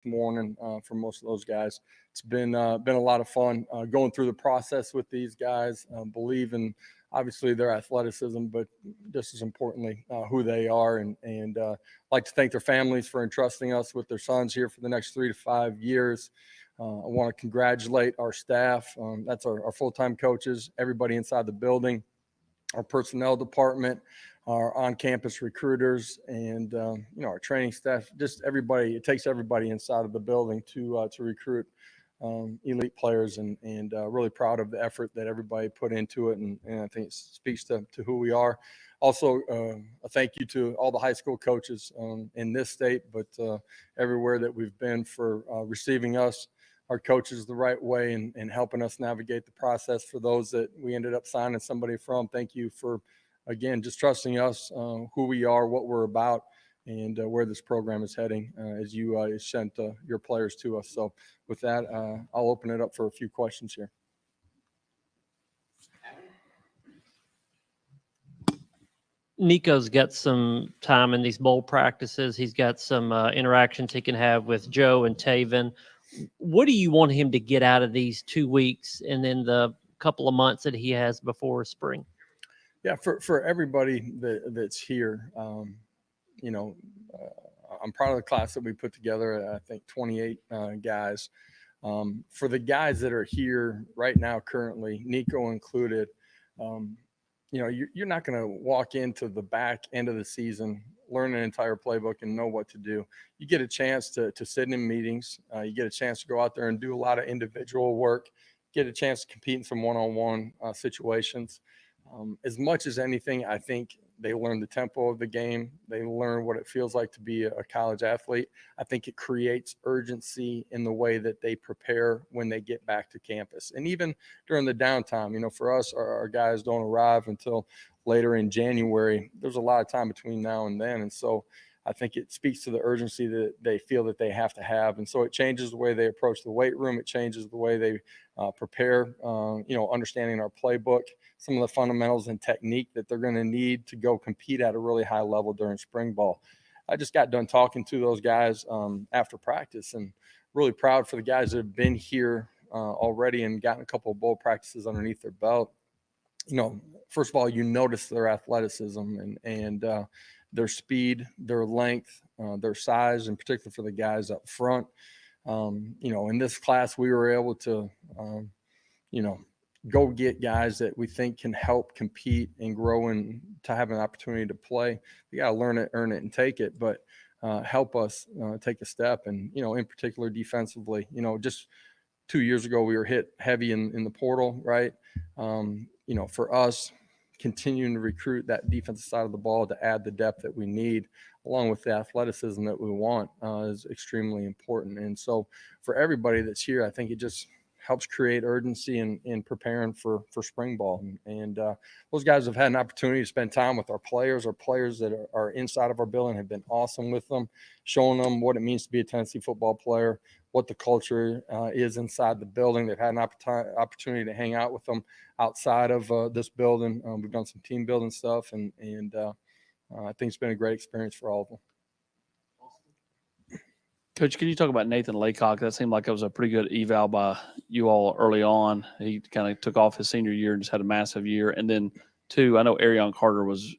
morning for most of those guys. It's been a lot of fun going through the process with these guys. Believe in obviously their athleticism, but just as importantly, who they are. And like to thank their families for entrusting us with their sons here for the next 3 to 5 years. I want to congratulate our staff. That's our full-time coaches, everybody inside the building, our personnel department, our on-campus recruiters, and our training staff. Just everybody. It takes everybody inside of the building to recruit elite players, and really proud of the effort that everybody put into it. And I think it speaks to who we are. Also, a thank you to all the high school coaches in this state, but everywhere that we've been for receiving us, our coaches, the right way and helping us navigate the process. For those that we ended up signing somebody from, thank you for, again, just trusting us, who we are, what we're about, and where this program is heading as you sent your players to us. So with that, I'll open it up for a few questions here. Nico's got some time in these bowl practices. He's got some interactions he can have with Joe and Taven. What do you want him to get out of these 2 weeks and then the couple of months that he has before spring? Yeah, for everybody that's here, I'm proud of the class that we put together. I think 28 guys. For the guys that are here right now, currently, Nico included, you're not going to walk into the back end of the season, learn an entire playbook and know what to do. You get a chance to sit in meetings. You get a chance to go out there and do a lot of individual work, get a chance to compete in some one-on-one situations. As much as anything, I think they learn the tempo of the game. They learn what it feels like to be a college athlete. I think it creates urgency in the way that they prepare when they get back to campus. And even during the downtime, for us, our guys don't arrive until later in January. There's a lot of time between now and then. And so I think it speaks to the urgency that they feel that they have to have. And so it changes the way they approach the weight room. It changes the way they prepare, understanding our playbook, some of the fundamentals and technique that they're going to need to go compete at a really high level during spring ball. I just got done talking to those guys after practice, and really proud for the guys that have been here already and gotten a couple of bowl practices underneath their belt. First of all, you notice their athleticism and their speed, their length, their size, in particular for the guys up front. In this class, we were able to, go get guys that we think can help compete and grow and to have an opportunity to play. You got to learn it, earn it, and take it, but help us take a step. And, in particular defensively, just 2 years ago, we were hit heavy in the portal, right? For us, continuing to recruit that defensive side of the ball to add the depth that we need, along with the athleticism that we want, is extremely important. And so for everybody that's here, I think it just helps create urgency in preparing for spring ball. And those guys have had an opportunity to spend time with our players. Our players that are inside of our building have been awesome with them, showing them what it means to be a Tennessee football player, what the culture is inside the building. They've had an opportunity to hang out with them outside of this building. We've done some team building stuff, and I think it's been a great experience for all of them. Coach, can you talk about Nathan Laycock? That seemed like it was a pretty good eval by you all early on. He kind of took off his senior year and just had a massive year. And then, two, I know Arion Carter was,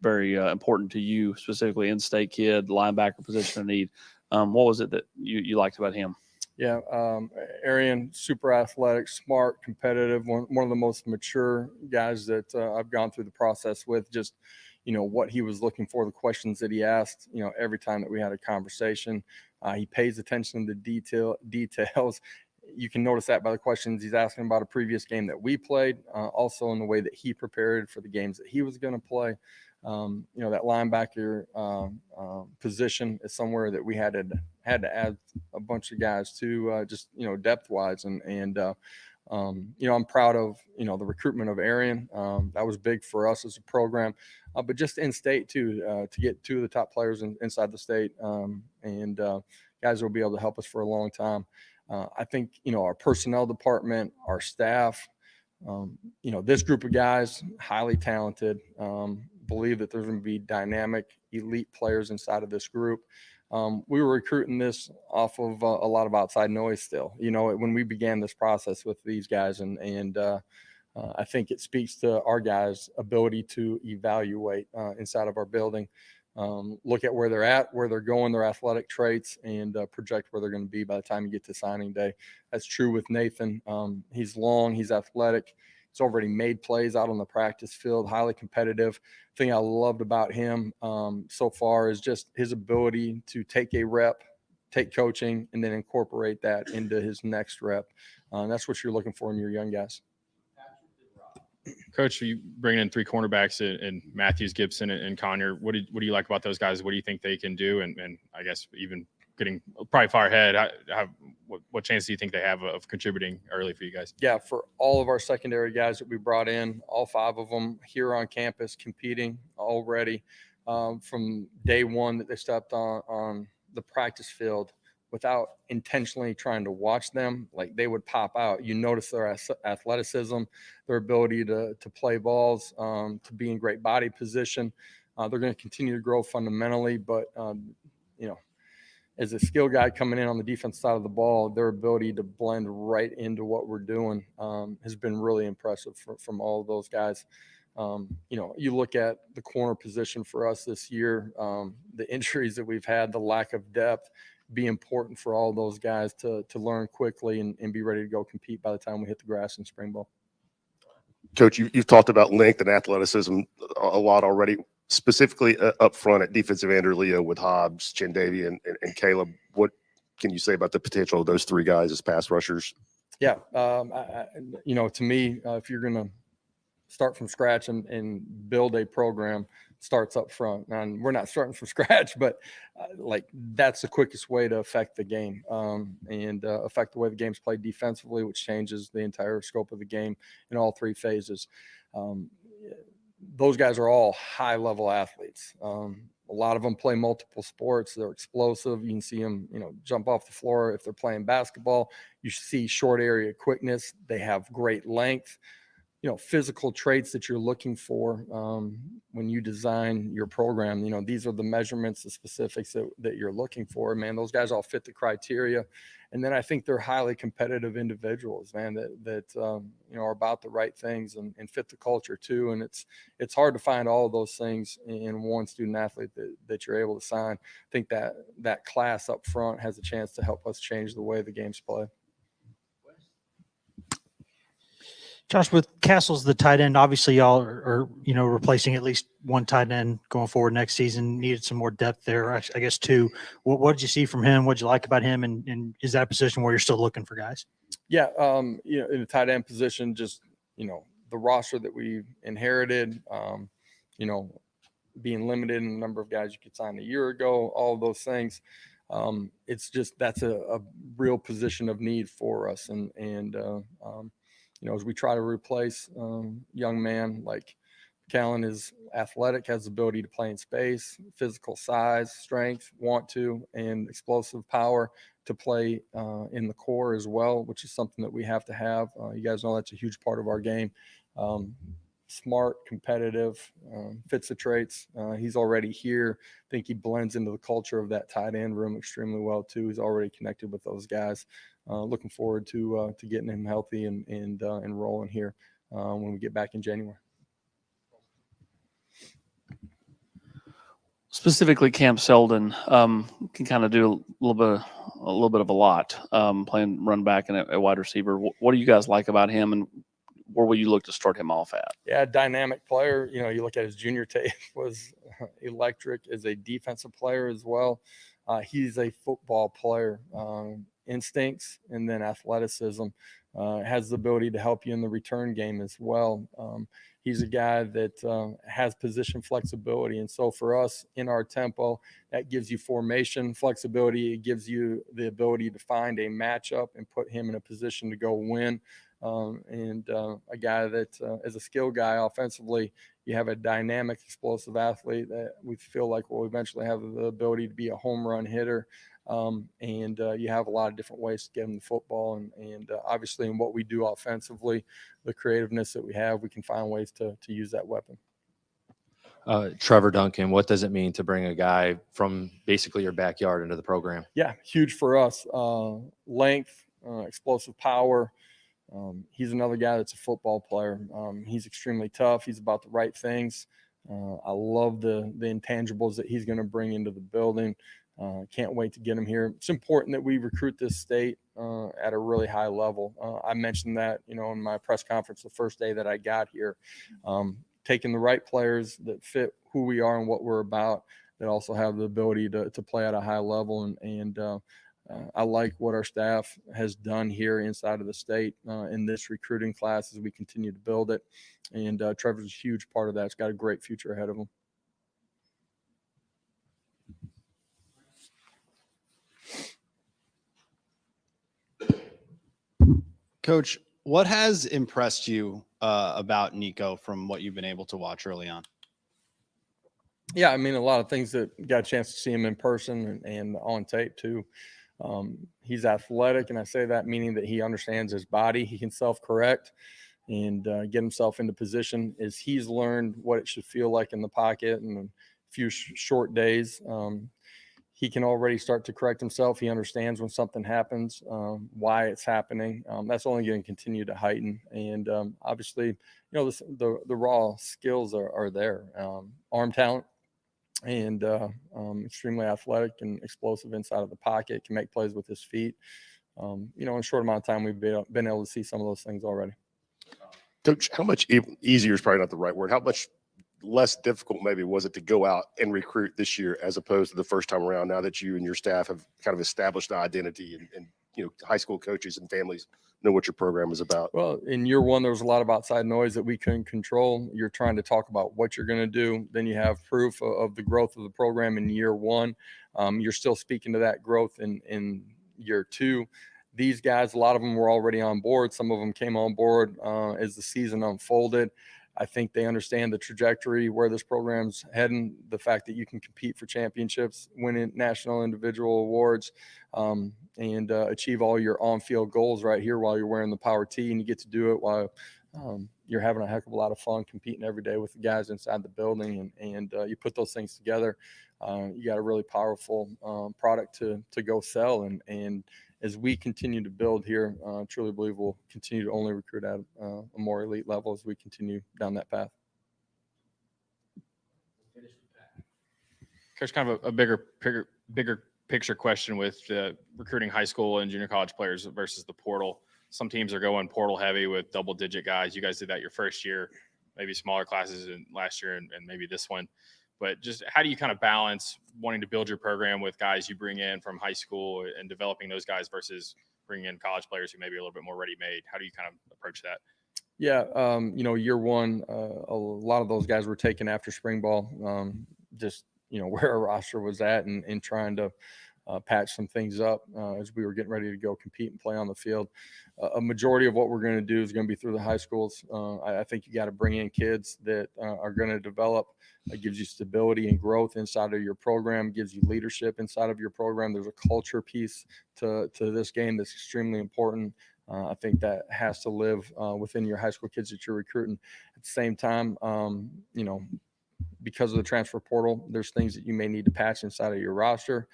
very important to you, specifically in-state kid, linebacker position of need. What was it that you liked about him? Yeah, Arion, super athletic, smart, competitive, one of the most mature guys that I've gone through the process with. Just, what he was looking for, the questions that he asked, every time that we had a conversation. He pays attention to details. You can notice that by the questions he's asking about a previous game that we played, also in the way that he prepared for the games that he was going to play. That linebacker position is somewhere that we had to add a bunch of guys to, just depth wise, and I'm proud of the recruitment of Arion. That was big for us as a program, but just in state too, to get two of the top players inside the state, and guys will be able to help us for a long time. I think our personnel department, our staff, this group of guys, highly talented. Believe that there's going to be dynamic, elite players inside of this group. we were recruiting this off of a lot of outside noise still, when we began this process with these guys. And I think it speaks to our guys' ability to evaluate inside of our building, look at where they're at, where they're going, their athletic traits, and project where they're going to be by the time you get to signing day. That's true with Nathan. He's long, he's athletic. He's already made plays out on the practice field, highly competitive. Thing I loved about him so far is just his ability to take a rep, take coaching, and then incorporate that into his next rep. That's what you're looking for in your young guys. Coach, you bring in 3 cornerbacks and Matthews, Gibson, and Conyer. What do you like about those guys? What do you think they can do? And I guess even getting probably far ahead, what chance do you think they have of contributing early for you guys? Yeah, for all of our secondary guys that we brought in, all 5 of them here on campus competing already from day one that they stepped on the practice field without intentionally trying to watch them, like they would pop out. You notice their athleticism, their ability to play balls, to be in great body position. They're going to continue to grow fundamentally, but as a skill guy coming in on the defense side of the ball, their ability to blend right into what we're doing has been really impressive from all of those guys. You look at the corner position for us this year, the injuries that we've had, the lack of depth, be important for all those guys to learn quickly and be ready to go compete by the time we hit the grass in spring ball. Coach, you've talked about length and athleticism a lot already, specifically up front at defensive end or Leo with Hobbs, Chandavia, and Caleb. What can you say about the potential of those 3 guys as pass rushers? Yeah. To me, if you're going to start from scratch and build a program, it starts up front. And we're not starting from scratch, but that's the quickest way to affect the game and affect the way the game's played defensively, which changes the entire scope of the game in all 3 phases. Those guys are all high-level athletes. A lot of them play multiple sports. They're explosive. You can see them, jump off the floor. If they're playing basketball, you see short area quickness. They have great length. Physical traits that you're looking for when you design your program. These are the measurements, the specifics that you're looking for. Man, those guys all fit the criteria. And then I think they're highly competitive individuals, man, that are about the right things and fit the culture too. And it's hard to find all of those things in one student athlete that you're able to sign. I think that class up front has a chance to help us change the way the game's played. Josh, with Castle's the tight end, obviously y'all are replacing at least one tight end going forward next season. Needed some more depth there, I guess, 2. What did you see from him? What did you like about him? And is that a position where you're still looking for guys? Yeah, in the tight end position, just, the roster that we inherited, being limited in the number of guys you could sign a year ago, all of those things. It's just that's a real position of need for us. And as we try to replace young man like Callan is athletic, has the ability to play in space, physical size, strength, and explosive power to play in the core as well, which is something that we have to have. You guys know that's a huge part of our game. Smart, competitive, fits the traits. He's already here. I think he blends into the culture of that tight end room extremely well too. He's already connected with those guys. Looking forward to getting him healthy and rolling here when we get back in January. Specifically, Cam Selden can kind of do a little bit of a lot, playing run back and a wide receiver. What do you guys like about him, and where will you look to start him off at? Yeah, dynamic player. You look at his junior tape, was electric as a defensive player as well. He's a football player, instincts and then athleticism. Has the ability to help you in the return game as well. He's a guy that has position flexibility. And so for us in our tempo, that gives you formation flexibility. It gives you the ability to find a matchup and put him in a position to go win. A guy that as a skill guy offensively, you have a dynamic, explosive athlete that we feel like will eventually have the ability to be a home run hitter. You have a lot of different ways to get him the football. And obviously in what we do offensively, the creativeness that we have, we can find ways to use that weapon. Trevor Duncan, what does it mean to bring a guy from basically your backyard into the program? Yeah, huge for us. Length, explosive power. He's another guy that's a football player. He's extremely tough. He's about the right things. I love the intangibles that he's going to bring into the building. Can't wait to get him here. It's important that we recruit this state at a really high level. I mentioned that, in my press conference the first day that I got here. Taking the right players that fit who we are and what we're about, that also have the ability to play at a high level. And I like what our staff has done here inside of the state in this recruiting class as we continue to build it. And Trevor's a huge part of that. It's got a great future ahead of him. Coach, what has impressed you about Nico from what you've been able to watch early on? Yeah, I mean, a lot of things that got a chance to see him in person and on tape too. He's athletic, and I say that meaning that he understands his body. He can self-correct and get himself into position as he's learned what it should feel like in the pocket in a few short days. He can already start to correct himself. He understands when something happens, why it's happening. That's only going to continue to heighten. And obviously, the raw skills are there. Arm talent and extremely athletic and explosive inside of the pocket, can make plays with his feet. In a short amount of time, we've been able to see some of those things already. Coach, how much easier is probably not the right word. How much less difficult maybe was it to go out and recruit this year as opposed to the first time around, now that you and your staff have kind of established the identity and high school coaches and families know what your program is about? Well, in year one, there was a lot of outside noise that we couldn't control. You're trying to talk about what you're going to do. Then you have proof of the growth of the program in year one. You're still speaking to that growth in year two. These guys, a lot of them were already on board. Some of them came on board as the season unfolded. I think they understand the trajectory where this program's heading, the fact that you can compete for championships, win national individual awards, and achieve all your on-field goals right here while you're wearing the power tee, and you get to do it while you're having a heck of a lot of fun competing every day with the guys inside the building, and you put those things together, you got a really powerful product to go sell, and as we continue to build here, I truly believe we'll continue to only recruit at a more elite level as we continue down that path. Coach, kind of a bigger picture question with recruiting high school and junior college players versus the portal. Some teams are going portal heavy with double-digit guys. You guys did that your first year, maybe smaller classes in last year and maybe this one. But just how do you kind of balance wanting to build your program with guys you bring in from high school and developing those guys versus bringing in college players who may be a little bit more ready-made? How do you kind of approach that? Yeah, year one, a lot of those guys were taken after spring ball, just, where our roster was at and trying to patch some things up as we were getting ready to go compete and play on the field. A majority of what we're going to do is going to be through the high schools. I think you got to bring in kids that are going to develop. It gives you stability and growth inside of your program, gives you leadership inside of your program. There's a culture piece to this game that's extremely important. I think that has to live within your high school kids that you're recruiting. At the same time, because of the transfer portal, there's things that you may need to patch inside of your roster.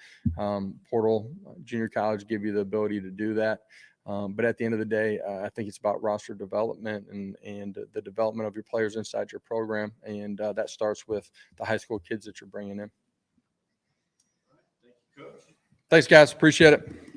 Portal, junior college give you the ability to do that. But at the end of the day, I think it's about roster development and the development of your players inside your program. And that starts with the high school kids that you're bringing in. Thank you, Coach. Thanks, guys. Appreciate it.